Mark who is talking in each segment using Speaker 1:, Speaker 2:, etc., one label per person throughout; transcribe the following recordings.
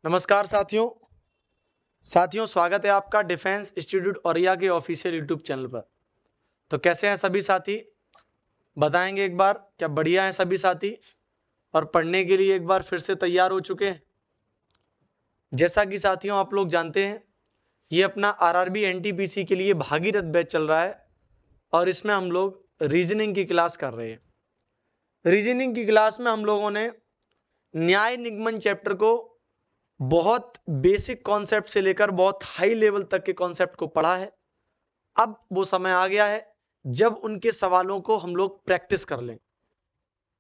Speaker 1: नमस्कार साथियों स्वागत है आपका डिफेंस इंस्टीट्यूट औरिया के ऑफिशियल यूट्यूब चैनल पर। तो कैसे हैं सभी साथी, बताएंगे एक बार क्या बढ़िया हैं सभी साथी और पढ़ने के लिए एक बार फिर से तैयार हो चुके हैं। जैसा कि साथियों आप लोग जानते हैं ये अपना आरआरबी एनटीपीसी के लिए भागीरथ बैच चल रहा है और इसमें हम लोग रीजनिंग की क्लास कर रहे हैं। रीजनिंग की क्लास में हम लोगों ने न्याय निगमन चैप्टर को बहुत बेसिक कॉन्सेप्ट से लेकर बहुत हाई लेवल तक के कॉन्सेप्ट को पढ़ा है। अब वो समय आ गया है जब उनके सवालों को हम लोग प्रैक्टिस कर लें।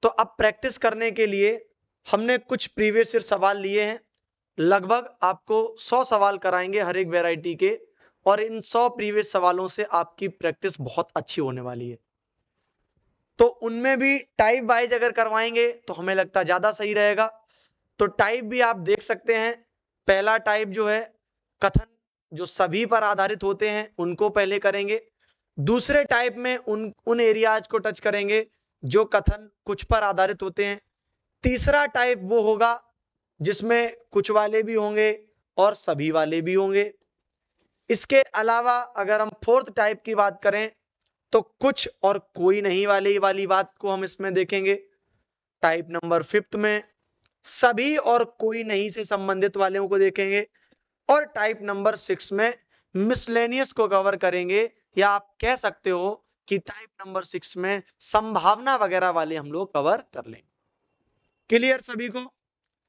Speaker 1: तो अब प्रैक्टिस करने के लिए हमने कुछ प्रीवियस ईयर सवाल लिए हैं। लगभग आपको 100 सवाल कराएंगे हर एक वैरायटी के, और इन 100 प्रीवियस सवालों से आपकी प्रैक्टिस बहुत अच्छी होने वाली है। तो उनमें भी टाइप वाइज अगर करवाएंगे तो हमें लगता है ज्यादा सही रहेगा। तो टाइप भी आप देख सकते हैं। पहला टाइप जो है कथन जो सभी पर आधारित होते हैं उनको पहले करेंगे। दूसरे टाइप में उन एरियाज को टच करेंगे जो कथन कुछ पर आधारित होते हैं। तीसरा टाइप वो होगा जिसमें कुछ वाले भी होंगे और सभी वाले भी होंगे। इसके अलावा अगर हम फोर्थ टाइप की बात करें तो कुछ और कोई नहीं वाली बात को हम इसमें देखेंगे। टाइप नंबर 5 में सभी और कोई नहीं से संबंधित वालों को देखेंगे। और टाइप नंबर 6 में मिसलेनियस को कवर करेंगे, या आप कह सकते हो कि टाइप नंबर 6 में संभावना वगैरह वाले हम लोग कवर कर लेंगे। क्लियर सभी को?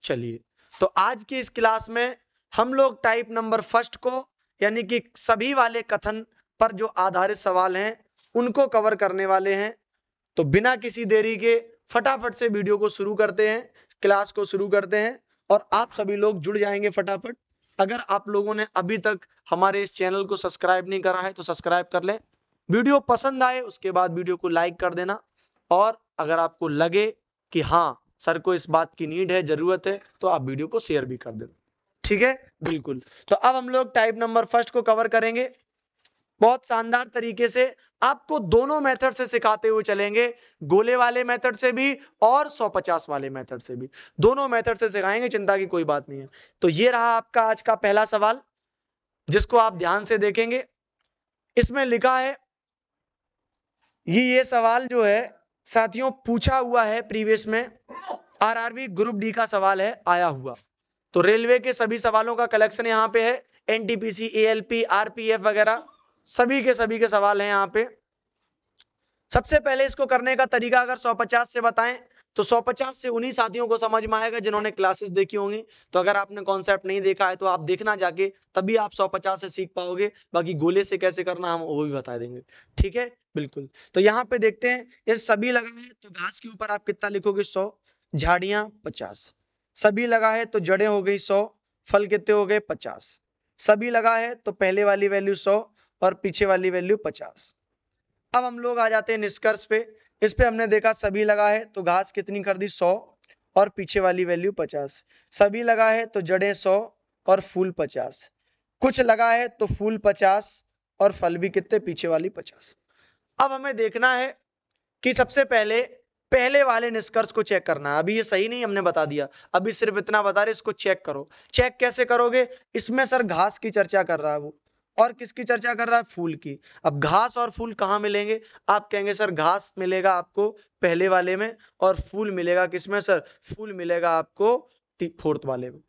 Speaker 1: चलिए, तो आज की इस क्लास में हम लोग टाइप नंबर 1 को यानी कि सभी वाले कथन पर जो आधारित सवाल हैं उनको कवर करने वाले हैं। तो बिना किसी देरी के फटाफट से वीडियो को शुरू करते हैं, क्लास को शुरू करते हैं और आप सभी लोग जुड़ जाएंगे फटाफट। अगर आप लोगों ने अभी तक हमारे इस चैनल को सब्सक्राइब नहीं करा है तो सब्सक्राइब कर लें। वीडियो पसंद आए उसके बाद वीडियो को लाइक कर देना, और अगर आपको लगे कि हाँ सर को इस बात की नीड है, जरूरत है, तो आप वीडियो को शेयर भी कर देना। ठीक है, बिल्कुल। तो अब हम लोग टाइप नंबर 1 को कवर करेंगे बहुत शानदार तरीके से। आपको दोनों मेथड से सिखाते हुए चलेंगे, गोले वाले मेथड से भी और 150 वाले मेथड से भी। दोनों मेथड से सिखाएंगे, चिंता की कोई बात नहीं है। तो ये रहा आपका आज का पहला सवाल जिसको आप ध्यान से देखेंगे। इसमें लिखा है, ये सवाल जो है साथियों पूछा हुआ है प्रीवियस में, आरआरबी ग्रुप डी का सवाल है आया हुआ। तो रेलवे के सभी सवालों का कलेक्शन यहाँ पे है, एनटीपीसी, एएलपी, आरपीएफ वगैरह सभी के सवाल हैं यहाँ पे। सबसे पहले इसको करने का तरीका अगर 150 से बताएं तो 150 से उन्हीं साथियों को समझ में आएगा जिन्होंने क्लासेस देखी होंगी। तो अगर आपने कॉन्सेप्ट नहीं देखा है तो आप देखना जाके, तभी आप 150 से सीख पाओगे। बाकी गोले से कैसे करना हम वो भी बता देंगे। ठीक है, बिल्कुल। तो यहाँ पे देखते हैं, ये सभी लगा है तो घास के ऊपर आप कितना लिखोगे? 100, झाड़ियां 50। सभी लगा है तो जड़ें हो गई 100, फल कितने हो गए? 50। सभी लगा है तो पहले वाली वैल्यू 100 और पीछे वाली वैल्यू 50। अब हम लोग आ जाते हैं निष्कर्ष पे। इस पे हमने देखा सभी लगा है तो घास कितनी कर दी? 100 और पीछे वाली वैल्यू 50। सभी लगा है तो जड़ें 100 और फूल 50। कुछ लगा है तो फूल 50 और फल भी कितने? पीछे वाली 50। अब हमें देखना है कि सबसे पहले वाले निष्कर्ष को चेक करना है। अभी ये सही नहीं हमने बता दिया, अभी सिर्फ इतना बता रहे, इसको चेक करो। चेक कैसे करोगे? इसमें सर घास की चर्चा कर रहा है वो, और किसकी चर्चा कर रहा है? फूल की। अब घास और फूल कहाँ मिलेंगे? आप कहेंगे सर घास मिलेगा आपको पहले वाले में और फूल मिलेगा किसमें? सर फूल मिलेगा आपको फोर्थ वाले में।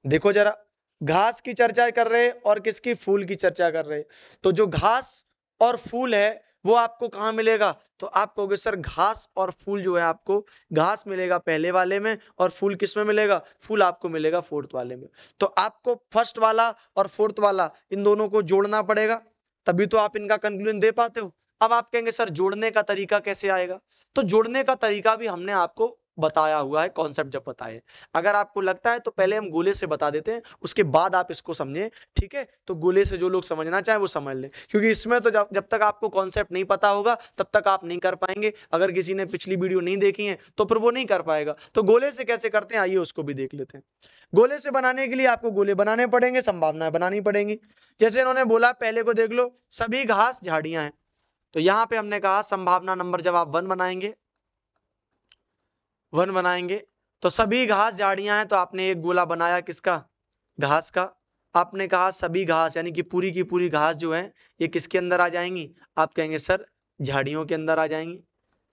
Speaker 1: देखो जरा, घास की चर्चा कर रहे और किसकी? फूल की चर्चा कर रहे। तो जो घास और फूल है वो आपको कहाँ मिलेगा? तो आप कहोगे सर घास और फूल जो है आपको, घास मिलेगा पहले वाले में और फूल किस में मिलेगा? फूल आपको मिलेगा फोर्थ वाले में। तो आपको फर्स्ट वाला और फोर्थ वाला इन दोनों को जोड़ना पड़ेगा, तभी तो आप इनका कंक्लूजन दे पाते हो। अब आप कहेंगे सर जोड़ने का तरीका कैसे आएगा? तो जोड़ने का तरीका भी हमने आपको बताया हुआ है, कॉन्सेप्ट जब बताए। अगर आपको लगता है तो पहले हम गोले से बता देते हैं, उसके बाद आप इसको समझें। ठीक है, तो गोले से जो लोग समझना चाहें वो समझ लें, क्योंकि इसमें तो जब तक आपको कॉन्सेप्ट नहीं पता होगा तब तक आप नहीं कर पाएंगे। अगर किसी ने पिछली वीडियो नहीं देखी है तो फिर वो नहीं कर पाएगा। तो गोले से कैसे करते हैं आइए उसको भी देख लेते हैं। गोले से बनाने के लिए आपको गोले बनाने पड़ेंगे, संभावनाएं बनानी पड़ेंगी। जैसे इन्होंने बोला, पहले को देख लो, सभी घास झाड़ियां हैं। तो यहां पे हमने कहा संभावना नंबर जब आप 1 बनाएंगे तो सभी घास झाड़ियां हैं, तो आपने एक गोला बनाया किसका? घास का। आपने कहा सभी घास यानी कि पूरी की पूरी घास जो है ये किसके अंदर आ जाएंगी? आप कहेंगे सर झाड़ियों के अंदर आ जाएंगी।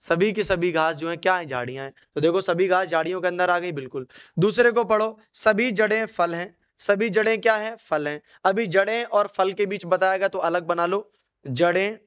Speaker 1: सभी की सभी घास जो है क्या है? झाड़ियां हैं। तो देखो सभी घास झाड़ियों के अंदर आ गई, बिल्कुल। दूसरे को पढ़ो, सभी जड़ें फल हैं। सभी जड़ें क्या है? फल हैं। अभी जड़ें और फल के बीच बताया गया तो अलग बना लो, जड़ें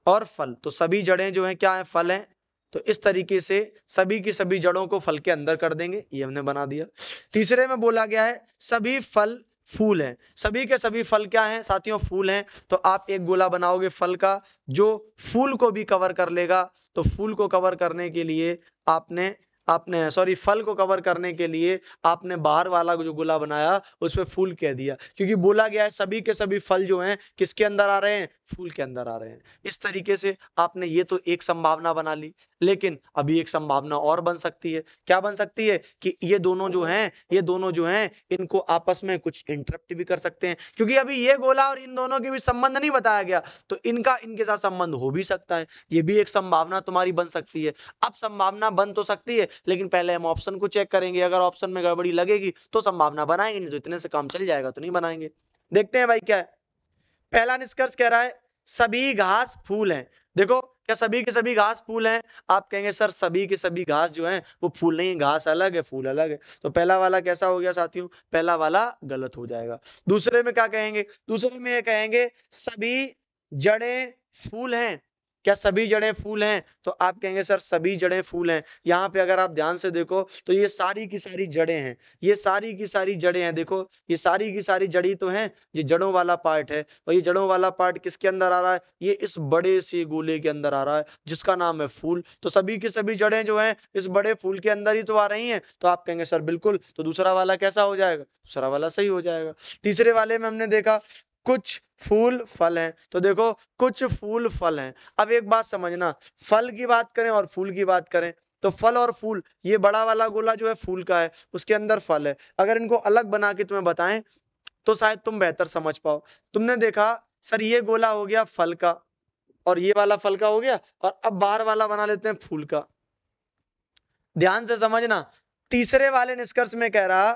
Speaker 1: और फल। तो सभी जड़ें जो है क्या है? फल हैं। तो इस तरीके से सभी की सभी जड़ों को फल के अंदर कर देंगे, ये हमने बना दिया। तीसरे में बोला गया है सभी फल फूल हैं। सभी के सभी फल क्या हैं साथियों? फूल हैं। तो आप एक गोला बनाओगे फल का जो फूल को भी कवर कर लेगा। तो फूल को कवर करने के लिए आपने आपने सॉरी फल को कवर करने के लिए आपने बाहर वाला जो गोला बनाया उसमें फूल कह दिया, क्योंकि बोला गया है सभी के सभी फल जो हैं किसके अंदर आ रहे हैं? फूल के अंदर आ रहे हैं। इस तरीके से आपने ये तो एक संभावना बना ली, लेकिन अभी एक संभावना और बन सकती है। क्या बन सकती है? कि ये दोनों जो हैं इनको आपस में कुछ इंटरप्ट भी कर सकते हैं, क्योंकि अभी ये गोला और इन दोनों के बीच संबंध नहीं बताया गया, तो इनका इनके साथ संबंध हो भी सकता है। ये भी एक संभावना तुम्हारी बन सकती है। अब संभावना बन तो सकती है, लेकिन पहले हम ऑप्शन को चेक करेंगे। अगर ऑप्शन में गड़बड़ी लगेगी तो संभावना बनाएंगे, नहीं तो इतने से काम चल जाएगा तो नहीं बनाएंगे। देखते हैं भाई क्या है। पहला निष्कर्ष कह रहा है सभी घास फूल हैं। देखो क्या सभी के सभी घास फूल हैं? आप कहेंगे सर सभी के सभी घास जो हैं वो फूल नहीं, घास अलग है फूल अलग है। तो पहला वाला कैसा हो गया साथियों? पहला वाला गलत हो जाएगा। दूसरे में क्या कहेंगे? दूसरे में ये कहेंगे सभी जड़ें फूल हैं। क्या सभी जड़ें फूल हैं? तो आप कहेंगे सर सभी जड़ें फूल हैं। यहाँ पे अगर आप ध्यान से देखो तो ये सारी की सारी जड़ें हैं, ये सारी की सारी जड़ें हैं। देखो ये सारी की सारी जड़ी तो हैं, ये जड़ों वाला पार्ट है। और ये जड़ों वाला पार्ट किसके अंदर आ रहा है? ये इस बड़े से गोले के अंदर आ रहा है जिसका नाम है फूल। तो सभी की सभी जड़ें जो हैं इस बड़े फूल के अंदर ही तो आ रही हैं। तो आप कहेंगे सर बिल्कुल, तो दूसरा वाला कैसा हो जाएगा? दूसरा वाला सही हो जाएगा। तीसरे वाले में हमने देखा कुछ फूल फल हैं। तो देखो कुछ फूल फल हैं। अब एक बात समझना, फल की बात करें और फूल की बात करें तो फल और फूल, ये बड़ा वाला गोला जो है फूल का है, उसके अंदर फल है। अगर इनको अलग बना के तुम्हें बताएं तो शायद तुम बेहतर समझ पाओ। तुमने देखा सर ये गोला हो गया फल का और ये वाला फल का हो गया, और अब बाहर वाला बना लेते हैं फूल का। ध्यान से समझना, तीसरे वाले निष्कर्ष में कह रहा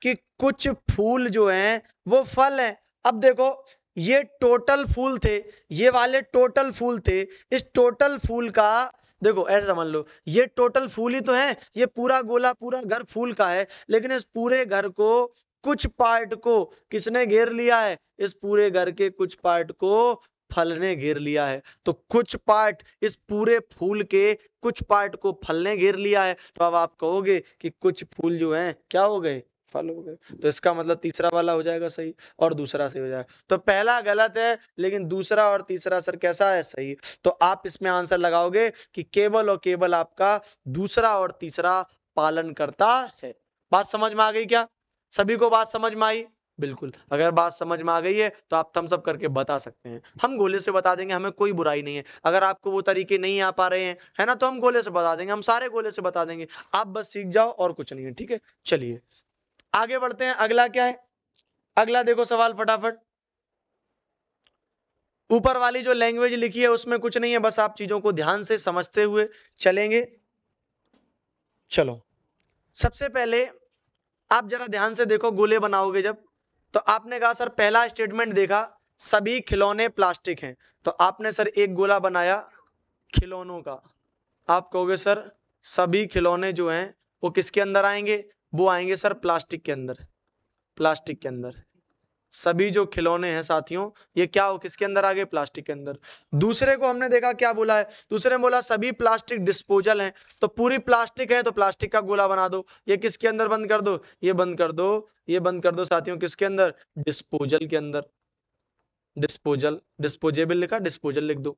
Speaker 1: कि कुछ फूल जो हैं वो फल हैं। अब देखो ये टोटल फूल थे, ये वाले टोटल फूल थे। इस टोटल फूल का देखो ऐसे समझ लो, ये टोटल फूल ही तो है, ये पूरा गोला पूरा घर फूल का है, लेकिन इस पूरे घर को कुछ पार्ट को किसने घेर लिया है? इस पूरे घर के कुछ पार्ट को फल ने घेर लिया है। तो कुछ पार्ट इस पूरे फूल के कुछ पार्ट को फल ने घेर लिया है। तो अब आप कहोगे कि कुछ फूल जो हैं क्या हो गए? फल हो गए। तो इसका मतलब तीसरा वाला हो जाएगा सही और दूसरा सही हो जाएगा। तो पहला गलत है, लेकिन दूसरा और तीसरा सर कैसा है? सही। तो आप इसमें आंसर लगाओगे कि केवल और केवल आपका दूसरा और तीसरा पालन करता है। बात समझ में आ गई क्या? सभी को बात समझ में आई? बिल्कुल। अगर बात समझ में आ गई है तो आप थम्स अप करके बता सकते हैं। हम गोले से बता देंगे, हमें कोई बुराई नहीं है। अगर आपको वो तरीके नहीं आ पा रहे हैं है ना, तो हम गोले से बता देंगे, हम सारे गोले से बता देंगे। आप बस सीख जाओ और कुछ नहीं है, ठीक है। चलिए आगे बढ़ते हैं। अगला क्या है? अगला देखो सवाल फटाफट। ऊपर वाली जो लैंग्वेज लिखी है उसमें कुछ नहीं है, बस आप चीजों को ध्यान से समझते हुए चलेंगे। चलो सबसे पहले आप जरा ध्यान से देखो, गोले बनाओगे जब, तो आपने कहा सर पहला स्टेटमेंट देखा सभी खिलौने प्लास्टिक हैं। तो आपने सर एक गोला बनाया खिलौनों का। आप कहोगे सर सभी खिलौने जो हैं वो किसके अंदर आएंगे? वो आएंगे सर प्लास्टिक के अंदर। प्लास्टिक के अंदर सभी जो खिलौने हैं साथियों ये क्या हो किसके अंदर आ गए? प्लास्टिक के अंदर। दूसरे को हमने देखा क्या बोला है? दूसरे में बोला सभी प्लास्टिक डिस्पोजल हैं। तो पूरी प्लास्टिक है तो प्लास्टिक का गोला बना दो। ये किसके अंदर बंद कर दो? ये बंद कर दो, ये बंद कर दो साथियों किसके अंदर? डिस्पोजल के अंदर। डिस्पोजल, डिस्पोजेबल लिखा, डिस्पोजल लिख दो।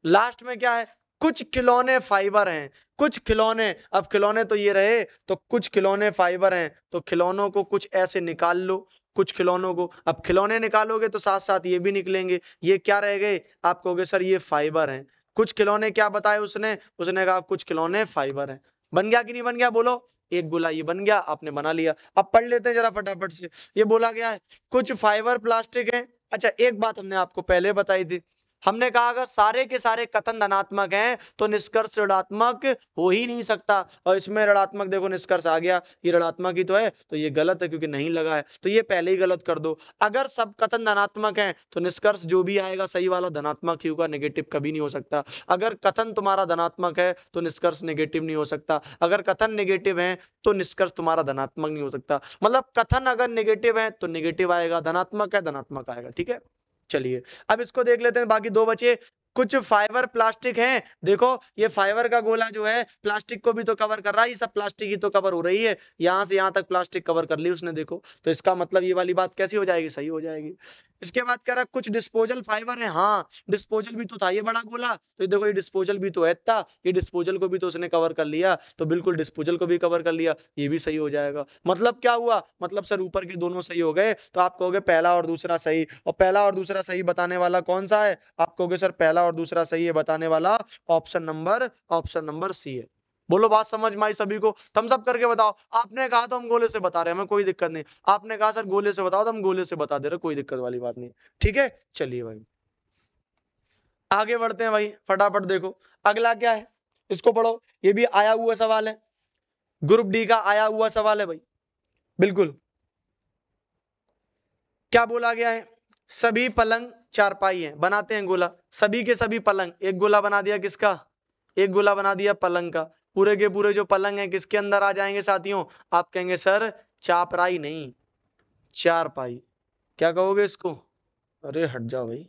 Speaker 1: लास्ट में क्या है? कुछ खिलौने फाइबर हैं। कुछ खिलौने, अब खिलौने तो ये रहे, तो कुछ खिलौने फाइबर हैं। तो खिलौनों को कुछ ऐसे निकाल लो, कुछ खिलौनों को। अब खिलौने निकालोगे तो साथ साथ ये भी निकलेंगे। ये क्या रह गए? आप कहोगे सर ये फाइबर हैं। कुछ खिलौने क्या बताए उसने? उसने कहा कुछ खिलौने फाइबर हैं। बन गया कि नहीं बन गया? बोलो। एक गोला ये बन गया, आपने बना लिया। अब पढ़ लेते हैं जरा फटाफट से। ये बोला गया है कुछ फाइबर प्लास्टिक है। अच्छा एक बात हमने आपको पहले बताई थी, हमने कहा अगर सारे के सारे कथन धनात्मक हैं तो निष्कर्ष ऋणात्मक हो ही नहीं सकता, और इसमें ऋणात्मक देखो निष्कर्ष आ गया, ये ऋणात्मक ही तो है, तो ये गलत है क्योंकि नहीं लगा है, तो ये पहले ही गलत कर दो। अगर सब कथन धनात्मक हैं तो निष्कर्ष जो भी आएगा सही वाला धनात्मक ही होगा, नेगेटिव कभी नहीं हो सकता। अगर कथन तुम्हारा धनात्मक है तो निष्कर्ष नेगेटिव नहीं हो सकता, अगर कथन नेगेटिव है तो निष्कर्ष तुम्हारा धनात्मक नहीं हो सकता। मतलब कथन अगर नेगेटिव है तो नेगेटिव आएगा, धनात्मक है धनात्मक आएगा। ठीक है, चलिए अब इसको देख लेते हैं, बाकी दो बचे। कुछ फाइबर प्लास्टिक हैं, देखो ये फाइबर का गोला जो है प्लास्टिक को भी तो कवर कर रहा है, ये सब प्लास्टिक ही तो कवर हो रही है, यहां से यहां तक प्लास्टिक कवर कर ली उसने, देखो तो इसका मतलब ये वाली बात कैसी हो जाएगी, सही हो जाएगी। इसके बाद कह रहा कुछ डिस्पोजल फाइबर है, हाँ डिस्पोजल भी तो था ये बड़ा गोला, तो देखो ये डिस्पोजल भी तो है था, ये डिस्पोजल को भी तो उसने कवर कर लिया, तो बिल्कुल डिस्पोजल को भी कवर कर लिया, ये भी सही हो जाएगा। मतलब क्या हुआ, मतलब सर ऊपर के दोनों सही हो गए, तो आप कहोगे पहला और दूसरा सही, और पहला और दूसरा सही बताने वाला कौन सा है, आप कहोगे सर पहला और दूसरा सही है बताने वाला ऑप्शन नंबर सी है। बोलो बात समझ में आई सभी को, थम्स अप करके बताओ। आपने कहा तो हम गोले से बता रहे हैं, हमें कोई दिक्कत नहीं, आपने कहा सर गोले से बताओ तो हम गोले से बता दे रहे, कोई दिक्कत वाली बात नहीं। ठीक है, चलिए भाई आगे बढ़ते हैं भाई, फटाफट देखो अगला क्या है, इसको पढ़ो, ये भी आया हुआ सवाल है, ग्रुप डी का आया हुआ सवाल है भाई, बिल्कुल। क्या बोला गया है, सभी पलंग चारपाई है, बनाते हैं गोला, सभी के सभी पलंग, एक गोला बना दिया किसका, एक गोला बना दिया पलंग का, पूरे के पूरे जो पलंग है किसके अंदर आ जाएंगे साथियों, आप कहेंगे सर चापराई नहीं चारपाई, क्या कहोगे इसको, अरे हट जाओ भाई,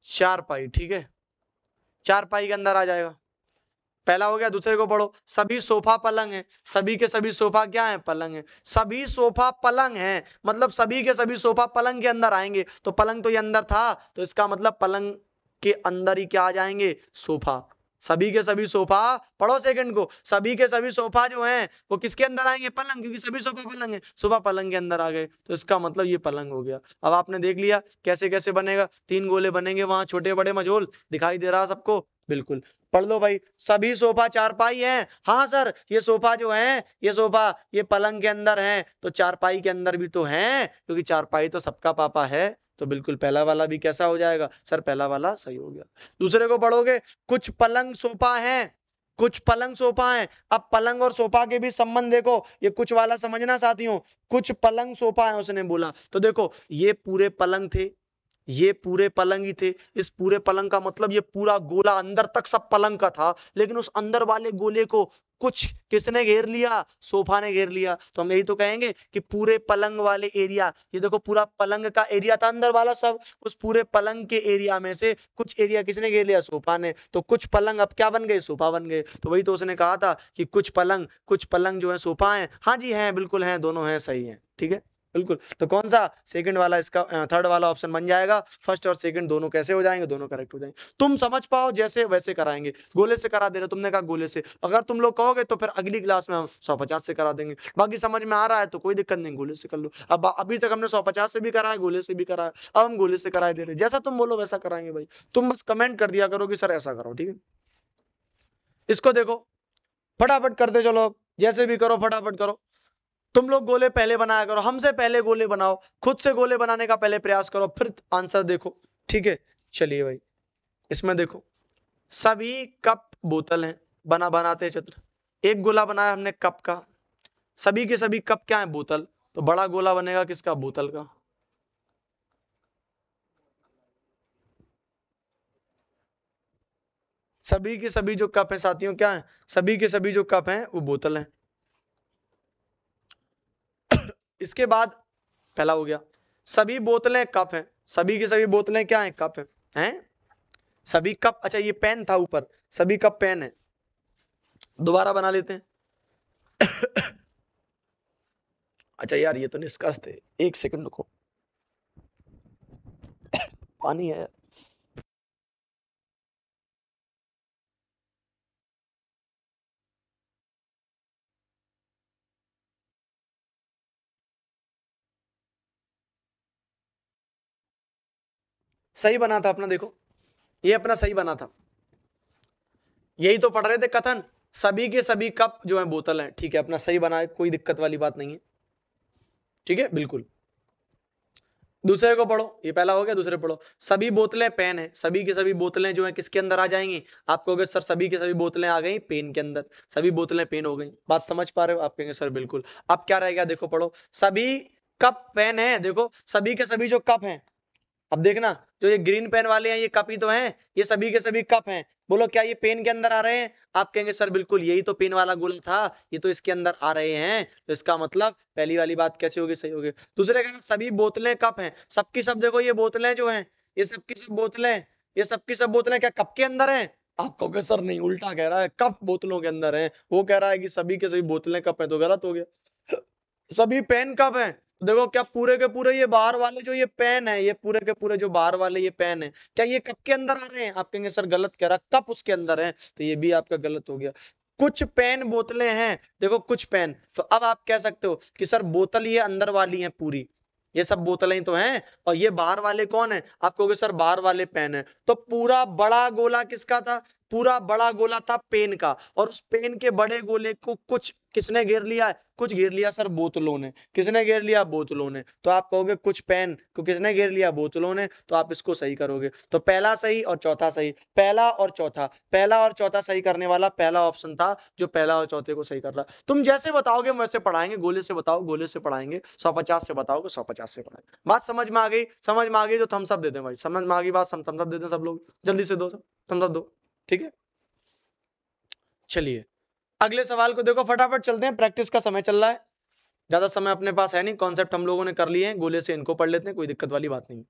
Speaker 1: चारपाई, ठीक है चारपाई के अंदर आ जाएगा, पहला हो गया। दूसरे को पढ़ो, सभी सोफा पलंग है, सभी के सभी सोफा क्या है, पलंग है, सभी सोफा पलंग है, मतलब सभी के सभी सोफा पलंग के अंदर आएंगे, तो पलंग तो ये अंदर था, तो इसका मतलब पलंग के अंदर ही क्या आ जाएंगे, सोफा, सभी के सभी सोफा, पढ़ो सेकंड को, सभी के सभी सोफा जो हैं वो किसके अंदर आएंगे, पलंग, क्योंकि सभी सोफा पलंग है, सोफा पलंग के अंदर आ गए, तो इसका मतलब ये पलंग हो गया। अब आपने देख लिया कैसे कैसे बनेगा, 3 गोले बनेंगे, वहां छोटे बड़े मझोल दिखाई दे रहा सबको, बिल्कुल पढ़ लो भाई, सभी सोफा चारपाई हैं, हाँ सर ये सोफा जो है, ये सोफा ये पलंग के अंदर है, तो चारपाई के अंदर भी तो है, क्योंकि चारपाई तो सबका पापा है, तो बिल्कुल पहला वाला भी कैसा हो जाएगा, सर पहला वाला सही हो गया। दूसरे को पढ़ोगे, कुछ पलंग सोफा है, कुछ पलंग सोफा है, अब पलंग और सोफा के भी संबंध देखो, ये कुछ वाला समझना साथियों, कुछ पलंग सोफा है उसने बोला, तो देखो ये पूरे पलंग थे, ये पूरे पलंग ही थे, इस पूरे पलंग का मतलब ये पूरा गोला अंदर तक सब पलंग का था, लेकिन उस अंदर वाले गोले को कुछ किसने घेर लिया, सोफा ने घेर लिया, तो हम यही तो कहेंगे कि पूरे पलंग वाले एरिया, ये देखो पूरा पलंग का एरिया था अंदर वाला सब, उस पूरे पलंग के एरिया में से कुछ एरिया किसने घेर लिया, सोफा ने, तो कुछ पलंग अब क्या बन गए, सोफा बन गए, तो वही तो उसने कहा था कि कुछ पलंग जो है सोफा है, हाँ जी है, बिल्कुल है, दोनों है, सही है, ठीक है बिल्कुल। तो कौन सा सेकंड वाला इसका थर्ड वाला ऑप्शन बन जाएगा, फर्स्ट और सेकंड दोनों कैसे हो जाएंगे, दोनों करेक्ट हो जाएंगे। तुम समझ पाओ जैसे वैसे कराएंगे, गोले से करा दे रहे, तुमने कहा गोले से, अगर तुम लोग कहोगे तो फिर अगली क्लास में हम 150 से करा देंगे, बाकी समझ में आ रहा है तो कोई दिक्कत नहीं, गोले से कर लो। अब अभी तक हमने 150 से भी कराया, गोले से भी कराया, अब हम गोले से करा दे रहे, जैसा तुम बोलो वैसा कराएंगे भाई, तुम बस कमेंट कर दिया करो कि सर ऐसा करो, ठीक है। इसको देखो फटाफट करते चलो, जैसे भी करो फटाफट करो, तुम लोग गोले पहले बनाया करो, हमसे पहले गोले बनाओ, खुद से गोले बनाने का पहले प्रयास करो, फिर आंसर देखो, ठीक है। चलिए भाई इसमें देखो, सभी कप बोतल हैं, बनाते चित्र, एक गोला बनाया हमने कप का, सभी के सभी कप क्या है, बोतल, तो बड़ा गोला बनेगा किसका, बोतल का, सभी के सभी जो कप है साथियों क्या है, सभी के सभी जो कप हैं वो बोतल हैं। इसके बाद पहला हो गया, सभी बोतलें कप हैं, सभी की सभी बोतलें क्या हैं, कप हैं, सभी कप, अच्छा ये पेन था ऊपर, सभी कप पेन है, दोबारा बना लेते हैं। अच्छा यार ये तो निष्कर्ष थे, एक सेकंड रुको, पानी है, सही बना था अपना, देखो ये अपना सही बना था, यही तो पढ़ रहे थे कथन, सभी के सभी कप जो है बोतल है, ठीक है अपना सही बना है, कोई दिक्कत वाली बात नहीं है, ठीक है बिल्कुल। दूसरे को पढ़ो, ये पहला हो गया, दूसरे पढ़ो। सभी बोतलें पेन है, सभी की सभी बोतलें जो है किसके अंदर आ जाएंगी? आप कहोगे सर सभी की सभी बोतलें आ गई पेन के अंदर, सभी बोतलें पेन हो गई। बात समझ पा रहे हो? आप कहेंगे सर बिल्कुल। अब क्या रहेगा देखो पढ़ो, सभी कप पेन है, देखो सभी के सभी जो कप हैं, अब देखना जो ये ग्रीन पेन वाले हैं ये कप ही तो हैं, ये सभी के सभी कप हैं। बोलो क्या ये पेन के अंदर आ रहे हैं? आप कहेंगे सर बिल्कुल, यही तो पेन वाला गोला था, ये तो इसके अंदर आ रहे हैं। तो इसका मतलब पहली वाली बात कैसे होगी? सही होगी। दूसरे कहना सभी बोतलें कप हैं, सबकी सब देखो ये बोतलें जो हैं, ये सबकी सब बोतलें, ये सबकी सब बोतलें क्या कप के अंदर हैं? आप कहोगे सर नहीं, उल्टा कह रहा है, कप बोतलों के अंदर है। वो कह रहा है कि सभी के सभी बोतलें कप है, तो गलत हो गया। सभी पेन कप हैं, देखो क्या पूरे के पूरे ये बाहर वाले जो ये पेन है, ये पूरे के पूरे जो बाहर वाले ये पेन है, क्या ये कप के अंदर आ रहे हैं? आप कहेंगे सर गलत कह रहा, कप उसके अंदर है, तो ये भी आपका गलत हो गया। कुछ पेन बोतलें हैं, देखो कुछ पेन, तो अब आप कह सकते हो कि सर बोतल ये अंदर वाली है पूरी, ये सब बोतलें तो हैं, और ये बाहर वाले कौन है? आप कहोगे सर बाहर वाले पेन है। तो पूरा बड़ा गोला किसका था? पूरा बड़ा गोला था पेन का, और उस पेन के बड़े गोले को कुछ किसने घेर लिया है? कुछ घेर लिया सर बोतलों ने। किसने घेर लिया? बोतलों ने। तो आप कहोगे कुछ पेन को किसने घेर लिया? बोतलों ने। तो आप इसको सही करोगे। तो पहला सही और चौथा सही, पहला और चौथा, पहला और चौथा सही करने वाला पहला ऑप्शन था जो पहला और चौथे को सही कर रहा। तुम जैसे बताओगे वैसे पढ़ाएंगे, गोले से बताओ गोले से पढ़ाएंगे, 150 से बताओगे 150 से पढ़ाएंगे। बात समझ में आ गई? समझ में आ गई तो थम्स अप दे दें भाई, समझ में आ गई बात, थम्स अप दे दें सब लोग, जल्दी से दो, थम्स अप दो, ठीक है। चलिए अगले सवाल को देखो, फटाफट चलते हैं, प्रैक्टिस का समय चल रहा है, ज्यादा समय अपने पास है नहीं, कॉन्सेप्ट हम लोगों ने कर लिए हैं, गोले से इनको पढ़ लेते हैं, कोई दिक्कत वाली बात नहीं।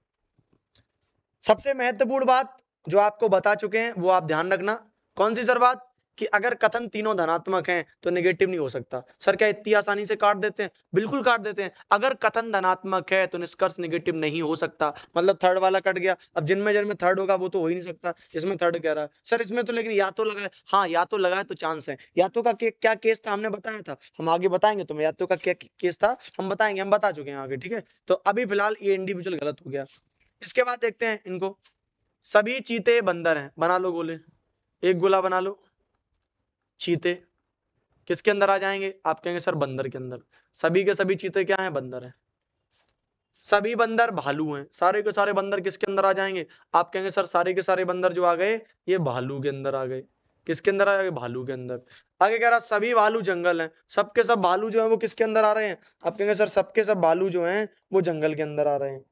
Speaker 1: सबसे महत्वपूर्ण बात जो आपको बता चुके हैं वो आप ध्यान रखना। कौन सी सर बात? कि अगर कथन तीनों धनात्मक हैं तो नेगेटिव नहीं हो सकता। सर क्या इतनी आसानी से काट देते हैं? बिल्कुल काट देते हैं। अगर कथन धनात्मक है तो निष्कर्ष नेगेटिव नहीं हो सकता, मतलब थर्ड वाला कट गया। अब जिनमें जिनमें थर्ड होगा वो तो हो ही नहीं सकता, इसमें थर्ड कह रहा है सर, इसमें तो लेकिन या तो लगा है, हाँ या तो लगा है तो चांस है। या तो का क्या केस था हमने बताया था, हम आगे बताएंगे तुम्हें या तो का क्या केस था, हम बताएंगे, हम बता चुके हैं आगे, ठीक है। तो अभी फिलहाल ये इंडिविजुअल गलत हो गया। इसके बाद देखते हैं इनको, सभी चीते बंदर हैं, बना लो गोले, एक गोला बना लो। चीते किसके अंदर आ जाएंगे? आप कहेंगे सर बंदर के अंदर। सभी के सभी चीते क्या हैं? बंदर हैं। सभी बंदर भालू हैं, सारे के सारे बंदर किसके अंदर आ जाएंगे? आप कहेंगे सर सारे के सारे बंदर जो आ गए ये भालू के अंदर आ गए। किसके अंदर आ गए? भालू के अंदर। आगे कह रहा सभी भालू जंगल हैं, सबके सब भालू जो है वो किसके अंदर आ रहे हैं? आप कहेंगे सर सबके सब भालू जो हैं वो जंगल के अंदर आ रहे हैं।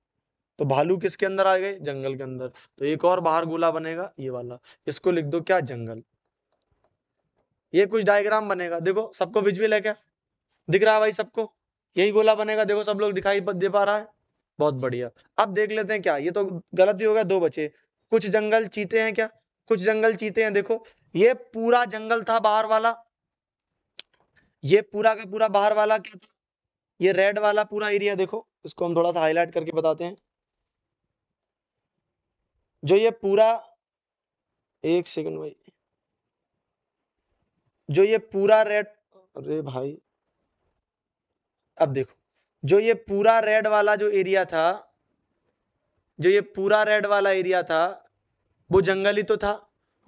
Speaker 1: तो भालू किसके अंदर आ गए? जंगल के अंदर। तो एक और बाहर गोला बनेगा ये वाला, इसको लिख दो क्या? जंगल। ये कुछ डायग्राम बनेगा, देखो सबको विजुअल है क्या? दिख रहा है भाई सबको? यही गोला बनेगा, देखो सब लोग दिखाई दे पा रहा है? बहुत बढ़िया। अब देख लेते हैं क्या, ये तो गलत ही हो गया, दो बचे। कुछ जंगल चीते हैं क्या? कुछ जंगल चीते हैं, देखो ये पूरा जंगल था बाहर वाला, ये पूरा का पूरा बाहर वाला क्या था? ये रेड वाला पूरा एरिया, देखो इसको हम थोड़ा सा हाईलाइट करके बताते हैं। जो ये पूरा, एक सेकंड भाई, जो ये पूरा रेड, अरे भाई अब देखो, जो ये पूरा रेड वाला जो एरिया था, जो ये पूरा रेड वाला एरिया था वो जंगल ही तो था।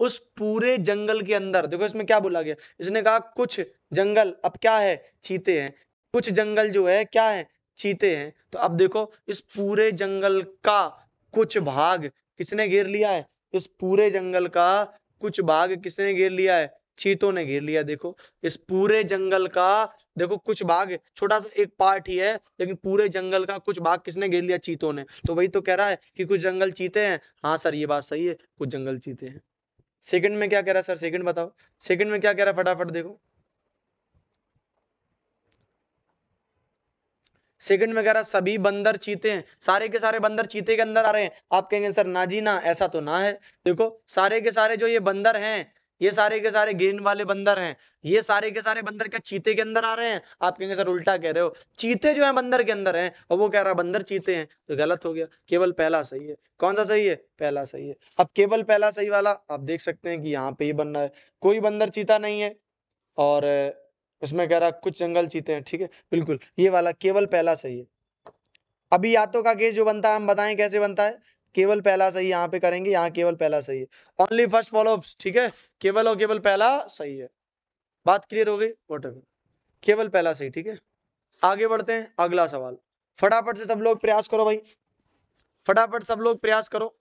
Speaker 1: उस पूरे जंगल के अंदर देखो इसमें क्या बोला गया, इसने कहा कुछ जंगल, अब क्या है? चीते हैं। कुछ जंगल जो है क्या है? चीते हैं। तो अब देखो इस पूरे जंगल का कुछ भाग किसने घेर लिया है? इस पूरे जंगल का कुछ भाग किसने घेर लिया है? चीतों ने घेर लिया। देखो इस पूरे जंगल का, देखो कुछ भाग, छोटा सा एक पार्ट ही है, लेकिन पूरे जंगल का कुछ भाग किसने घेर लिया? चीतों ने। तो वही तो कह रहा है कि कुछ जंगल चीते हैं। हाँ सर ये बात सही है, कुछ जंगल चीते हैं। सेकंड में क्या कह रहा है सर? सेकंड बताओ, सेकंड में क्या कह रहा है? फटाफट देखो, सेकंड में कह रहा है सभी बंदर चीते हैं, सारे के सारे बंदर चीते के अंदर आ रहे हैं। आप कहेंगे सर ना जी ना, ऐसा तो ना है। देखो सारे के सारे जो ये बंदर हैं, ये सारे के सारे ग्रीन वाले बंदर हैं, ये सारे के सारे बंदर क्या चीते के अंदर आ रहे हैं? आप कहेंगे सर उल्टा कह रहे हो, चीते जो है बंदर के अंदर हैं, और वो कह रहा है बंदर चीते हैं। तो गलत हो गया, केवल पहला सही है। कौन सा सही है? पहला सही है। अब केवल पहला सही वाला आप देख सकते हैं कि यहाँ पे ये बन रहा है, कोई बंदर चीता नहीं है, और उसमें कह रहा कुछ जंगल चीते हैं, ठीक है बिल्कुल, ये वाला केवल पहला सही है। अभी यातों का केस जो बनता है हम बताएं कैसे बनता है। केवल पहला सही यहाँ पे करेंगे, यहाँ केवल पहला सही है, ओनली फर्स्ट फॉलोअप्स, ठीक है, केवल और केवल पहला सही है। बात क्लियर हो गई? व्हाटएवर, केवल पहला सही, ठीक है। आगे बढ़ते हैं, अगला सवाल, फटाफट से सब लोग प्रयास करो भाई। फटाफट सब लोग प्रयास करो।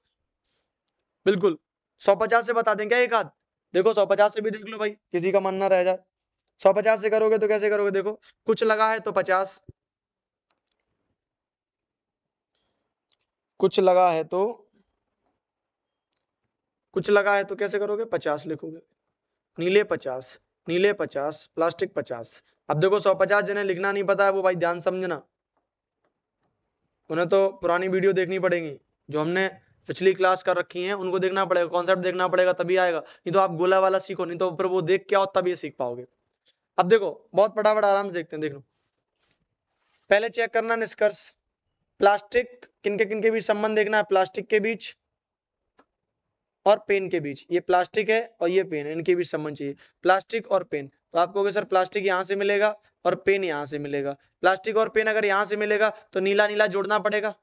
Speaker 1: बिल्कुल 150 से बता दें क्या एक आध? देखो 150 से भी देख लो भाई, किसी का मन ना रह जाए। 150 से करोगे तो कैसे करोगे? देखो कुछ लगा है तो 50, कुछ लगा है तो कैसे करोगे? 50 लिखोगे। नीले 50, नीले 50, प्लास्टिक 50। अब देखो 150 जिन्हें लिखना नहीं पता है वो भाई ध्यान समझना, उन्हें तो पुरानी वीडियो देखनी पड़ेगी जो हमने पिछली क्लास कर रखी है, उनको देखना पड़ेगा, कॉन्सेप्ट देखना पड़ेगा, तभी आएगा। नहीं तो आप गोला वाला सीखो, नहीं तो फिर वो देख के आओ तब ये सीख पाओगे। अब देखो बहुत फटाफट आराम से देखते हैं, देख लो। पहले चेक करना निष्कर्ष, प्लास्टिक किनके बीच संबंध देखना है, प्लास्टिक के बीच और पेन के बीच। ये प्लास्टिक है और ये पेन है, इनके बीच संबंध चाहिए, प्लास्टिक और पेन। तो आप कहोगे सर प्लास्टिक यहाँ से मिलेगा और पेन यहाँ से मिलेगा। प्लास्टिक और पेन अगर यहाँ से मिलेगा तो नीला नीला जोड़ना पड़ेगा,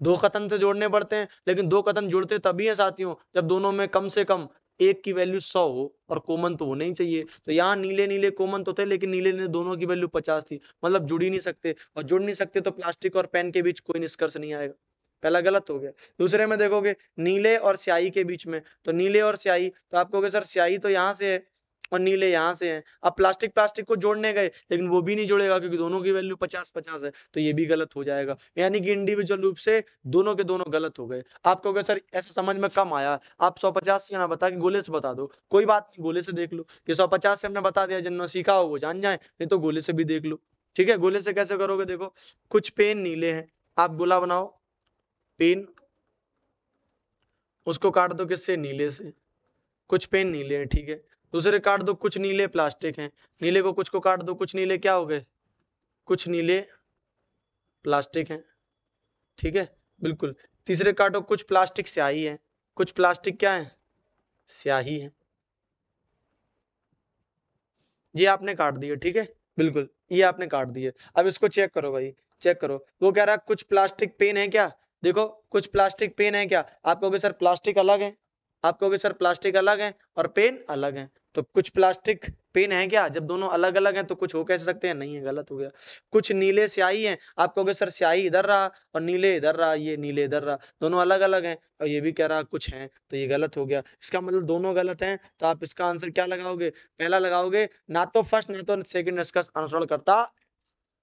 Speaker 1: दो कथन से जोड़ने पड़ते हैं, लेकिन दो कथन जुड़ते तभी है साथियों जब दोनों में कम से कम एक की वैल्यू 100 हो, और कॉमन तो होना ही चाहिए। तो यहाँ नीले नीले कॉमन तो थे, लेकिन नीले नीले दोनों की वैल्यू 50 थी, मतलब जुड़ ही नहीं सकते, और जुड़ नहीं सकते तो प्लास्टिक और पेन के बीच कोई निष्कर्ष नहीं आएगा, पहला गलत हो गया। दूसरे में देखोगे नीले और स्याही के बीच में, तो नीले और स्याही, तो आप कहोगे सर स्याही तो यहाँ से है और नीले यहाँ से हैं। अब प्लास्टिक प्लास्टिक को जोड़ने गए लेकिन वो भी नहीं जुड़ेगा क्योंकि दोनों की वैल्यू 50-50 है, तो ये भी गलत हो जाएगा। यानी कि इंडिविजुअल रूप से दोनों के दोनों गलत हो गए। आप कहोगे सर ऐसा समझ में कम आया, आप 150 से ना बता के गोले से बता दो, कोई बात नहीं, गोले से देख लो कि 150 से हमने बता दिया, जिन्होंने सीखा हो वो जान जाए, नहीं तो गोले से भी देख लो। ठीक है, गोले से कैसे करोगे? देखो कुछ पेन नीले हैं, आप गोला बनाओ, पेन उसको काट दो किससे? नीले से। कुछ पेन नीले हैं, ठीक है, दूसरे काट दो, कुछ नीले प्लास्टिक हैं, नीले को कुछ को काट दो, कुछ नीले क्या हो गए? कुछ नीले प्लास्टिक हैं, ठीक है, बिल्कुल। तीसरे काटो, कुछ प्लास्टिक स्याही है, कुछ प्लास्टिक क्या है? स्याही है। ये आपने काट दिया, ठीक है, बिल्कुल, ये आपने काट दिए। अब इसको चेक करो भाई, चेक करो, वो कह रहा है कुछ प्लास्टिक पेन है क्या? देखो कुछ प्लास्टिक पेन है क्या? आप कहोगे सर प्लास्टिक अलग है, आप कहोगे सर प्लास्टिक अलग है और पेन अलग है, तो कुछ प्लास्टिक पेन है क्या? जब दोनों अलग अलग हैं तो कुछ हो कैसे सकते हैं? नहीं है, गलत हो गया। कुछ नीले स्याही हैं, आप कहोगे सर स्याही इधर रहा और नीले इधर रहा, ये नीले इधर रहा, दोनों अलग अलग हैं, और ये भी कह रहा कुछ हैं, तो ये गलत हो गया। इसका मतलब दोनों गलत हैं, तो आप इसका आंसर क्या लगाओगे? पहला लगाओगे, ना तो फर्स्ट ना तो सेकंड इसका अनुसरण करता।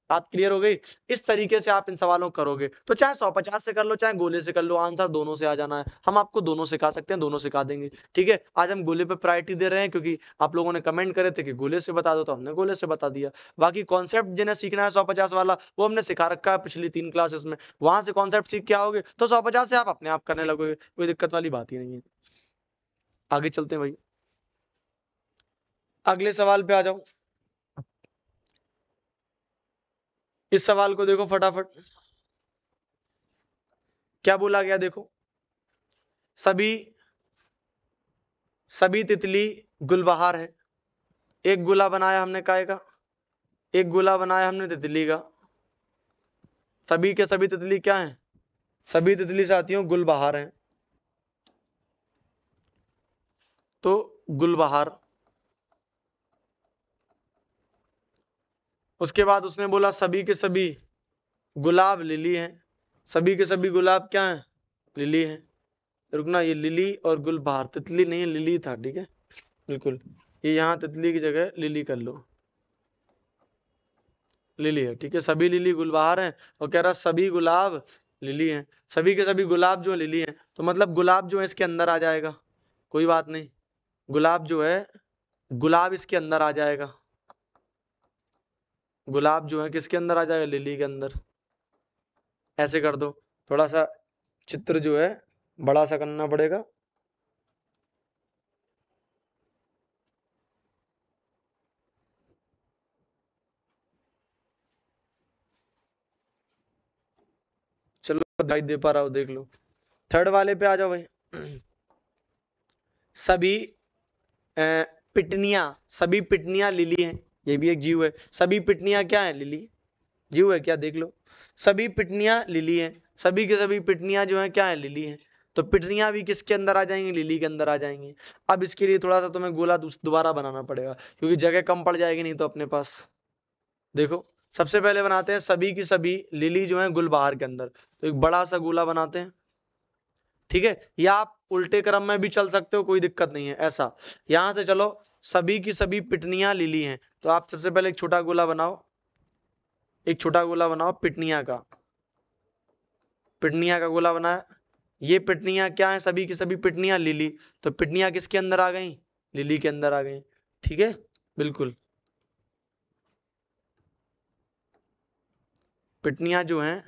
Speaker 1: बात क्लियर हो गई? इस तरीके से आप इन सवालों को करोगे तो चाहे 150 से कर लो चाहे गोले से कर लो, आंसर दोनों से आ जाना है। हम आपको दोनों सिखा सकते हैं, दोनों सिखा देंगे, ठीक है। आज हम गोले पे प्रायोरिटी दे रहे हैं क्योंकि आप लोगों ने कमेंट करे थे कि गोले से बता दो, तो हमने गोले से बता दिया। बाकी कॉन्सेप्ट जिन्हें सीखना है 150 वाला, वो हमने सिखा रखा है पिछली 3 क्लासेस में, वहां से कॉन्सेप्ट सीख के आओगे तो 150 से आप अपने आप करने लगोगे, कोई दिक्कत वाली बात ही नहीं है। आगे चलते हैं भाई, अगले सवाल पे आ जाओ। इस सवाल को देखो फटाफट, क्या बोला गया देखो, सभी तितली गुलबहार है। एक गोला बनाया हमने काय का, एक गोला बनाया हमने तितली का, सभी के सभी तितली क्या हैं? सभी तितली साथियों गुलबहार हैं, तो गुलबहार। उसके बाद उसने बोला सभी के सभी गुलाब लिली हैं, सभी के सभी गुलाब क्या हैं? लिली हैं। रुकना, ये लिली और गुलबहार, तितली नहीं है, लिली था, ठीक है, बिल्कुल, ये यहाँ तितली की जगह लिली कर लो, लिली है, ठीक है, सभी लिली गुलबहार हैं, और कह रहा सभी गुलाब लिली हैं, सभी के सभी गुलाब जो लिली हैं, तो मतलब गुलाब जो है इसके अंदर आ जाएगा, कोई बात नहीं, गुलाब जो है, गुलाब इसके अंदर आ जाएगा, गुलाब जो है किसके अंदर आ जाएगा? लिली के अंदर। ऐसे कर दो, थोड़ा सा चित्र जो है बड़ा सा करना पड़ेगा, चलो दिखाई दे पा रहा हो, देख लो। थर्ड वाले पे आ जाओ भाई, सभी पिटनिया, सभी पिटनिया लिली हैं, ये भी एक जीव है, सभी पिटनिया क्या है? लिली, जीव है क्या? देख लो, सभी पिटनिया लिली हैं, सभी के सभी पिटनिया जो है क्या है? लिली हैं, तो पिटनिया भी किसके अंदर आ जाएंगी? लिली के अंदर आ जाएंगी। अब इसके लिए थोड़ा सा तुम्हें गोला दोबारा बनाना पड़ेगा क्योंकि जगह कम पड़ जाएगी नहीं तो अपने पास। देखो सबसे पहले बनाते हैं सभी की सभी लिली जो है गुलबहार के अंदर, तो एक बड़ा सा गोला बनाते हैं, ठीक है। या आप उल्टे क्रम में भी चल सकते हो, कोई दिक्कत नहीं है। ऐसा यहां से चलो, सभी की सभी पिटनियां लिली हैं, तो आप सबसे पहले एक छोटा गोला बनाओ, एक छोटा गोला बनाओ पिटनिया का, पिटनिया का गोला बनाया। ये पिटनियां क्या है, सभी की सभी पिटनियां लिली, तो पिटनियां किसके अंदर आ गई, लिली के अंदर आ गई, ठीक है बिल्कुल। पिटनियां जो हैं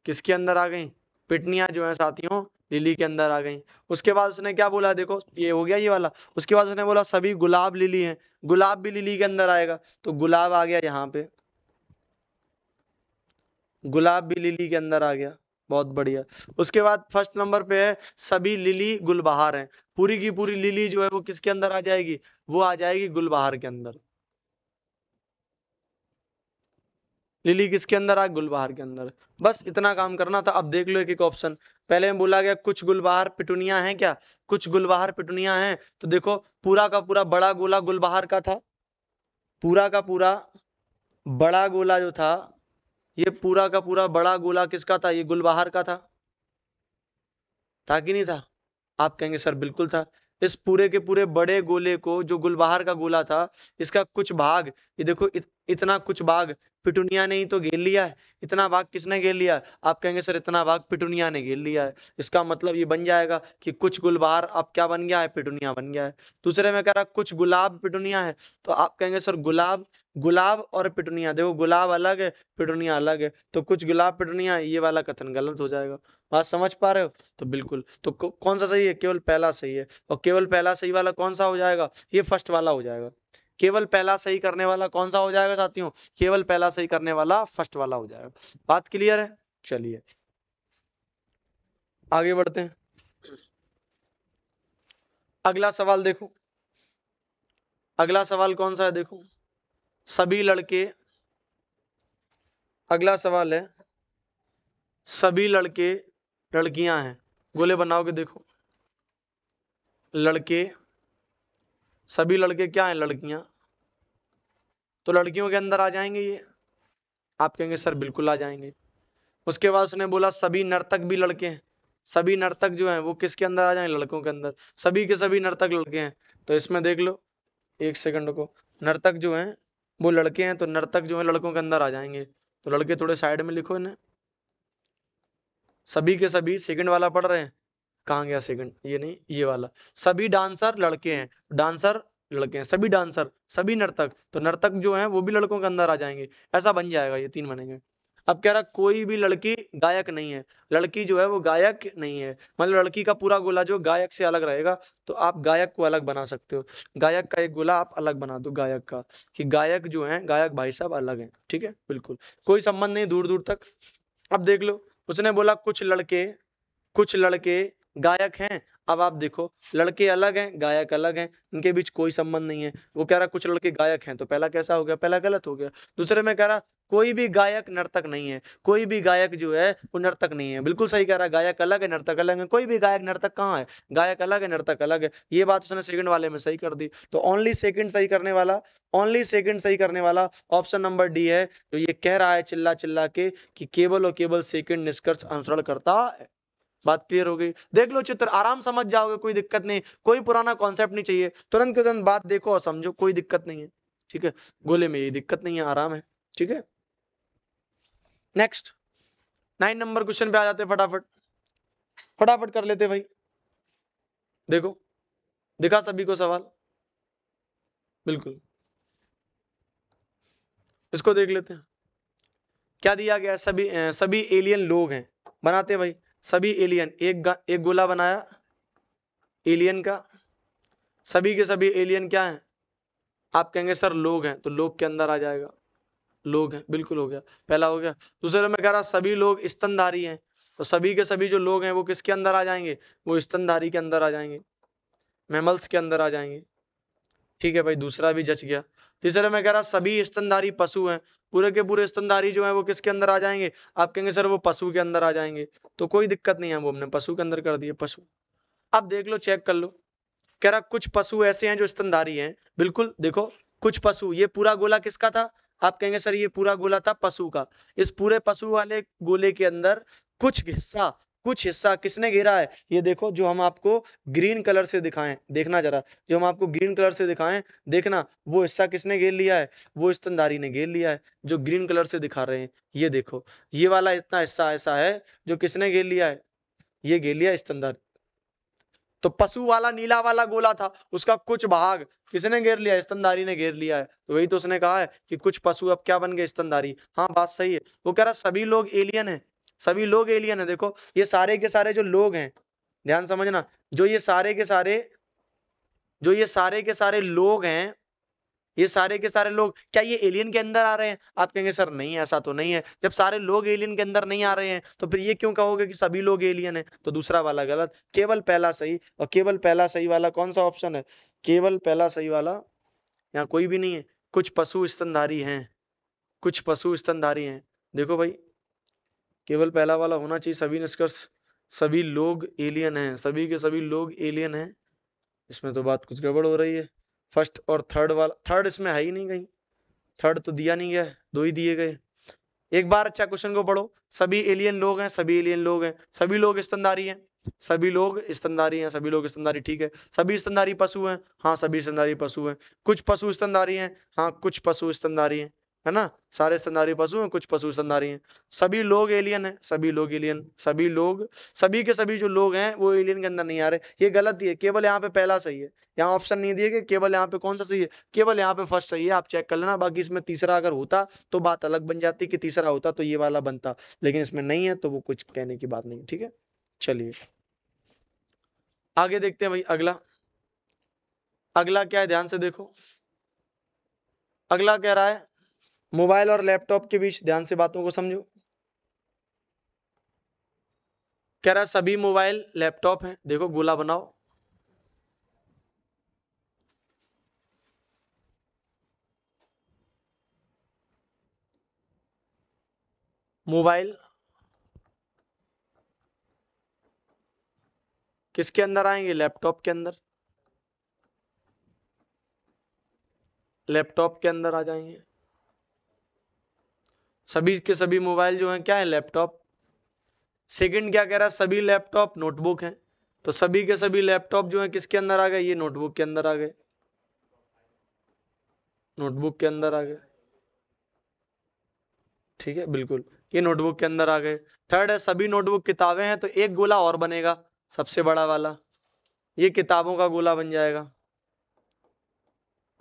Speaker 1: किसके अंदर आ गई, पिटनियां जो है साथियों लिली के अंदर आ गई। उसके बाद उसने क्या बोला, देखो ये हो गया ये वाला। उसके बाद उसने बोला सभी गुलाब लिली हैं, गुलाब भी लिली के अंदर आएगा, तो गुलाब आ गया यहाँ पे, गुलाब भी लिली के अंदर आ गया, बहुत बढ़िया। उसके बाद फर्स्ट नंबर पे है सभी लिली गुलबहार हैं, पूरी की पूरी लिली जो है वो किसके अंदर आ जाएगी, वो आ जाएगी गुलबहार के अंदर। लिली किसके अंदर आ, गुलबहार के अंदर। बस इतना काम करना था। अब देख लो एक एक ऑप्शन। पहले में बोला गया कुछ गुलबहार पिटुनिया हैं, क्या कुछ गुलबहार पिटुनिया हैं, तो देखो पूरा का पूरा बड़ा गोला गुलबहार का था, पूरा का पूरा बड़ा गोला जो था, ये पूरा का पूरा बड़ा गोला किसका था, ये गुलबहार का था कि नहीं था। आप कहेंगे सर बिल्कुल था। इस पूरे के पूरे बड़े गोले को, जो गुलबहार का गोला था, इसका कुछ भाग, ये देखो इतना कुछ भाग पिटुनिया ने ही तो घेर लिया है। इतना भाग किसने घेर लिया है, आप कहेंगे सर इतना भाग पिटुनिया ने घेर लिया है। इसका मतलब ये बन जाएगा कि कुछ गुलबहार अब क्या बन गया है, पिटुनिया बन गया है। दूसरे में कह रहा कुछ गुलाब पिटुनिया है, तो आप कहेंगे सर गुलाब, गुलाब और पिटुनिया, देखो गुलाब अलग है पिटुनिया अलग है, तो कुछ गुलाब पिटुनिया, ये वाला कथन गलत हो जाएगा। बात समझ पा रहे हो, तो बिल्कुल। तो कौन सा सही है, केवल पहला सही है। और केवल पहला सही वाला कौन सा हो जाएगा, ये फर्स्ट वाला हो जाएगा। केवल पहला सही करने वाला कौन सा हो जाएगा साथियों, केवल पहला सही करने वाला फर्स्ट वाला हो जाएगा। बात क्लियर है, चलिए आगे बढ़ते हैं। अगला सवाल देखो, अगला सवाल कौन सा है, देखो सभी लड़के, अगला सवाल है सभी लड़के लड़कियां हैं, गोले बनाओ के देखो, लड़के, सभी लड़के क्या हैं, लड़कियां, तो लड़कियों के अंदर आ जाएंगे ये, आप कहेंगे सर बिल्कुल आ जाएंगे। उसके बाद उसने बोला सभी नर्तक भी लड़के हैं, सभी नर्तक जो हैं वो किसके अंदर आ जाएंगे, लड़कों के अंदर, सभी के सभी नर्तक लड़के हैं। तो इसमें देख लो एक सेकंड को, नर्तक जो हैं वो लड़के हैं, तो नर्तक जो है लड़कों के अंदर आ जाएंगे। तो लड़के थोड़े साइड में लिखो इन्हें, सभी के सभी सेकंड वाला पढ़ रहे हैं, कहाँ गया सेकंड, ये नहीं ये वाला, सभी डांसर लड़के हैं, डांसर लड़के हैं, सभी डांसर, सभी नर्तक, तो नर्तक जो हैं वो भी लड़कों के अंदर आ जाएंगे। ऐसा बन जाएगा, ये तीन बनेंगे। अब कह रहा कोई भी लड़की गायक नहीं है, लड़की जो है वो गायक नहीं है, मतलब लड़की का पूरा गोला जो गायक से अलग रहेगा, तो आप गायक को अलग बना सकते हो। गायक का एक गोला आप अलग बना दो गायक का, कि गायक जो है, गायक भाई साहब अलग है, ठीक है बिल्कुल, कोई संबंध नहीं दूर दूर तक। अब देख लो, उसने बोला कुछ लड़के, कुछ लड़के गायक हैं। अब आप देखो लड़के अलग हैं, गायक अलग हैं, इनके बीच कोई संबंध नहीं है। वो कह रहा कुछ लड़के गायक हैं, तो पहला कैसा हो गया, पहला गलत हो गया। दूसरे में कह रहा कोई भी गायक नर्तक नहीं है, कोई भी गायक जो है वो नर्तक नहीं है, बिल्कुल सही कह रहा है, गायक अलग है नर्तक अलग है, कोई भी गायक नर्तक कहाँ है, गायक अलग है नर्तक अलग है। ये बात उसने सेकंड वाले में सही कर दी, तो ओनली सेकंड सही करने वाला, ओनली सेकंड सही करने वाला ऑप्शन नंबर डी है, जो ये कह रहा है चिल्ला चिल्ला के कि केवल और केवल सेकंड निष्कर्ष अनुसरण करता है। बात क्लियर हो गई, देख लो चित्र, आराम समझ जाओगे, कोई दिक्कत नहीं, कोई पुराना कॉन्सेप्ट नहीं चाहिए, तुरंत के तुरंत बात देखो और समझो, कोई दिक्कत नहीं है, ठीक है। गोले में ये दिक्कत नहीं है, आराम है, ठीक है। नेक्स्ट 9 नंबर क्वेश्चन पे आ जाते, फटाफट फटाफट कर लेते भाई। देखो दिखा सभी को सवाल, बिल्कुल, इसको देख लेते हैं क्या दिया गया है। सभी एलियन लोग हैं, बनाते भाई, सभी एलियन, एक गोला बनाया एलियन का, सभी के सभी एलियन क्या हैं, आप कहेंगे सर लोग हैं, तो लोग के अंदर आ जाएगा, लोग हैं, बिल्कुल हो गया, पहला हो गया। दूसरे में कह रहा सभी लोग स्तनधारी हैं, तो सभी के सभी जो लोग हैं वो किसके अंदर आ जाएंगे, वो स्तनधारी के अंदर आ जाएंगे, मैमल्स के अंदर आ जाएंगे, ठीक है भाई, दूसरा भी जच गया। तीसरे में कह रहा सभी स्तनधारी पशु हैं, पूरे के पूरे स्तनधारी जो है वो किसके अंदर आ जाएंगे, आप कहेंगे सर वो पशु के अंदर आ जाएंगे, तो कोई दिक्कत नहीं है, वो हमने पशु के अंदर कर दिए, पशु। अब देख लो, चेक कर लो, कह रहा कुछ पशु ऐसे हैं जो स्तनधारी हैं, बिल्कुल देखो कुछ पशु, ये पूरा गोला किसका था, आप कहेंगे सर ये पूरा गोला था पशु का, इस पूरे पशु वाले गोले के अंदर कुछ हिस्सा किसने घेरा है, ये देखो जो हम आपको ग्रीन कलर से दिखाएं, देखना जरा, जो हम आपको ग्रीन कलर से दिखाएं, देखना वो हिस्सा किसने घेर लिया है, वो स्तनधारी ने घेर लिया है, जो ग्रीन कलर से दिखा रहे हैं। ये देखो ये वाला इतना हिस्सा ऐसा है जो किसने घेर लिया है, ये घेर लिया स्तनधारी। तो पशु वाला नीला वाला गोला था, उसका कुछ भाग किसने घेर लिया, स्तनधारी ने घेर लिया है। तो वही तो उसने कहा है कि कुछ पशु अब क्या बन गए, स्तनधारी। हाँ बात सही है। वो कह रहा सभी लोग एलियन है, सभी लोग एलियन है। देखो ये सारे के सारे जो लोग हैं, ध्यान समझना, जो ये सारे के सारे लोग हैं, ये सारे के सारे लोग क्या ये एलियन के अंदर आ रहे हैं? आप कहेंगे सर नहीं, ऐसा तो नहीं है। जब सारे लोग एलियन के अंदर नहीं आ रहे हैं तो फिर ये क्यों कहोगे कि सभी लोग एलियन है? तो दूसरा वाला गलत, केवल पहला सही। और केवल पहला सही वाला कौन सा ऑप्शन है? केवल पहला सही वाला, यहाँ कोई भी नहीं है। कुछ पशु स्तनधारी हैं, कुछ पशु स्तनधारी हैं। देखो भाई केवल पहला वाला होना चाहिए, सभी निष्कर्ष सभी लोग एलियन हैं, सभी के सभी लोग एलियन हैं। इसमें तो बात कुछ गड़बड़ हो रही है। फर्स्ट और थर्ड वाला, थर्ड इसमें है ही नहीं कहीं, थर्ड तो दिया नहीं गया, दो ही दिए गए। एक बार अच्छा क्वेश्चन को पढ़ो, सभी एलियन लोग हैं, सभी एलियन लोग हैं, सभी लोग स्तनधारी हैं, सभी लोग स्तनधारी हैं, सभी लोग स्तनधारी, ठीक है। सभी स्तनधारी पशु हैं, हाँ सभी स्तनधारी पशु हैं। कुछ पशु स्तनधारी हैं, हाँ कुछ पशु स्तनधारी हैं, है ना। सारे स्तनधारी पशु हैं, कुछ पशु स्तनधारी हैं। सभी लोग एलियन हैं, सभी लोग एलियन, सभी लोग, सभी के सभी जो लोग हैं वो एलियन के अंदर नहीं आ रहे। ये गलत ही है, केवल यहाँ पे पहला सही है, यहाँ ऑप्शन नहीं दिए गए। केवल यहाँ पे कौन सा सही है? केवल यहाँ पे फर्स्ट सही है, आप चेक कर लेना। बाकी इसमें तीसरा अगर होता तो बात अलग बन जाती, कि तीसरा होता तो ये वाला बनता, लेकिन इसमें नहीं है तो वो कुछ कहने की बात नहीं, ठीक है। चलिए आगे देखते हैं भाई। अगला क्या है, ध्यान से देखो। अगला कह रहा है मोबाइल और लैपटॉप के बीच, ध्यान से बातों को समझो। कह रहा है सभी मोबाइल लैपटॉप हैं, देखो गोला बनाओ, मोबाइल किसके अंदर आएंगे? लैपटॉप के अंदर, लैपटॉप के अंदर आ जाएंगे। सभी के सभी मोबाइल जो हैं क्या है? लैपटॉप। सेकंड क्या कह रहा है? सभी लैपटॉप नोटबुक हैं, तो सभी के सभी लैपटॉप जो हैं किसके अंदर आ गए? ये नोटबुक के अंदर आ गए, नोटबुक के अंदर आ गए, ठीक है बिल्कुल, ये नोटबुक के अंदर आ गए। थर्ड है सभी नोटबुक किताबें हैं, तो एक गोला और बनेगा, सबसे बड़ा वाला, ये किताबों का गोला बन जाएगा,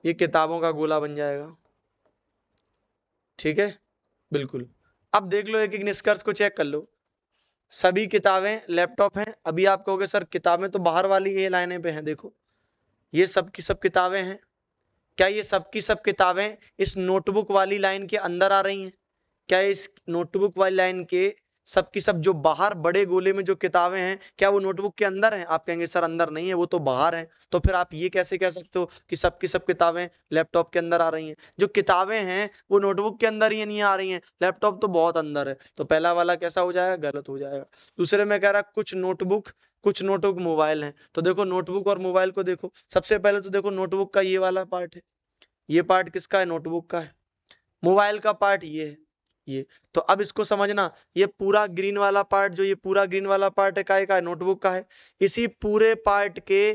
Speaker 1: ये किताबों का गोला बन जाएगा, ठीक है बिल्कुल। अब देख लो एक एक निष्कर्ष को चेक कर लो। सभी किताबें लैपटॉप हैं, अभी आप कहोगे सर किताबें तो बाहर वाली ये लाइनें पे हैं, देखो ये सब की सब किताबें हैं। क्या ये सब की सब किताबें इस नोटबुक वाली लाइन के अंदर आ रही हैं? क्या इस नोटबुक वाली लाइन के सब की सब जो बाहर बड़े गोले में जो किताबें हैं, क्या वो नोटबुक के अंदर हैं? आप कहेंगे सर अंदर नहीं है, वो तो बाहर हैं। तो फिर आप ये कैसे कह सकते हो कि सब की सब किताबें लैपटॉप के अंदर आ रही हैं? जो किताबें हैं वो नोटबुक के अंदर ही नहीं आ रही हैं, लैपटॉप तो बहुत अंदर है। तो पहला वाला कैसा हो जाएगा? गलत हो जाएगा। दूसरे में कह रहा कुछ नोटबुक मोबाइल हैं, तो देखो नोटबुक और मोबाइल को देखो। सबसे पहले तो देखो नोटबुक का ये वाला पार्ट है, ये पार्ट किसका है? नोटबुक का है। मोबाइल का पार्ट ये है, ये। तो अब इसको समझना, ये पूरा ग्रीन वाला पार्ट, जो ये पूरा ग्रीन वाला पार्ट है का है? नोटबुक का है। इसी पूरे पार्ट के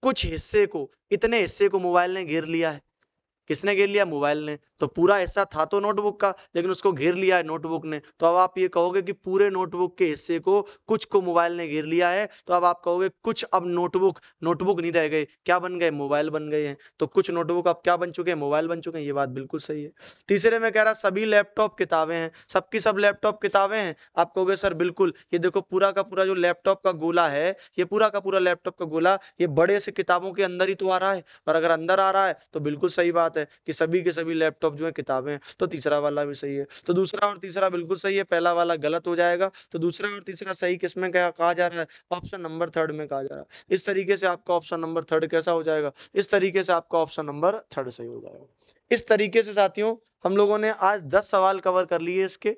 Speaker 1: कुछ हिस्से को, इतने हिस्से को मोबाइल ने घेर लिया है। किसने घेर लिया? मोबाइल ने। तो पूरा हिस्सा था तो नोटबुक का, लेकिन उसको घेर लिया है नोटबुक ने। तो अब आप ये कहोगे कि पूरे नोटबुक के हिस्से को कुछ को मोबाइल ने घेर लिया है, तो अब आप कहोगे कुछ अब नोटबुक नहीं रह गए, क्या बन गए? मोबाइल बन गए हैं। तो कुछ नोटबुक अब क्या बन चुके हैं? मोबाइल बन चुके हैं। ये बात बिल्कुल सही है। तीसरे में कह रहा सभी लैपटॉप किताबें हैं, सबकी सब लैपटॉप किताबें हैं। आप कहोगे सर बिल्कुल, ये देखो पूरा का पूरा जो लैपटॉप का गोला है, ये पूरा का पूरा लैपटॉप का गोला ये बड़े से किताबों के अंदर ही तो आ रहा है, और अगर अंदर आ रहा है तो बिल्कुल सही बात है कि सभी के सभी लैपटॉप जो है किताबें हैं। तो तीसरा वाला भी सही है। तो दूसरा और तीसरा बिल्कुल सही है, पहला वाला गलत हो जाएगा। तो दूसरा और तीसरा सही किसमें कहा जा रहा है? ऑप्शन नंबर थर्ड में कहा जा रहा है। इस तरीके से आपका ऑप्शन नंबर थर्ड कैसा हो जाएगा? इस तरीके से आपका ऑप्शन नंबर थर्ड सही हो जाएगा। इस तरीके से साथियों हम लोगों ने आज 10 सवाल कवर कर लिए इसके,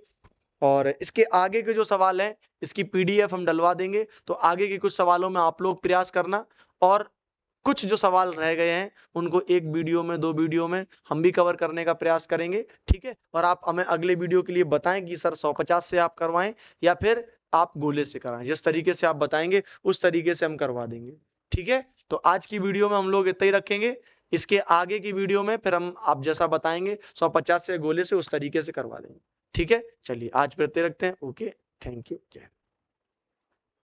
Speaker 1: और इसके आगे के जो सवाल हैं इसकी PDF हम डलवा देंगे। तो आगे के कुछ सवालों में आप लोग प्रयास करना, और कुछ जो सवाल रह गए हैं उनको एक वीडियो में, 2 वीडियो में हम भी कवर करने का प्रयास करेंगे, ठीक है। और आप हमें अगले वीडियो के लिए बताएं कि सर 150 से आप करवाएं या फिर आप गोले से कराएं। जिस तरीके से आप बताएंगे उस तरीके से हम करवा देंगे, ठीक है। तो आज की वीडियो में हम लोग इतना ही रखेंगे। इसके आगे की वीडियो में फिर हम आप जैसा बताएंगे 150 से गोले से उस तरीके से करवा देंगे, ठीक है। चलिए आज फिर इतना रखते हैं। ओके, थैंक यू, जय।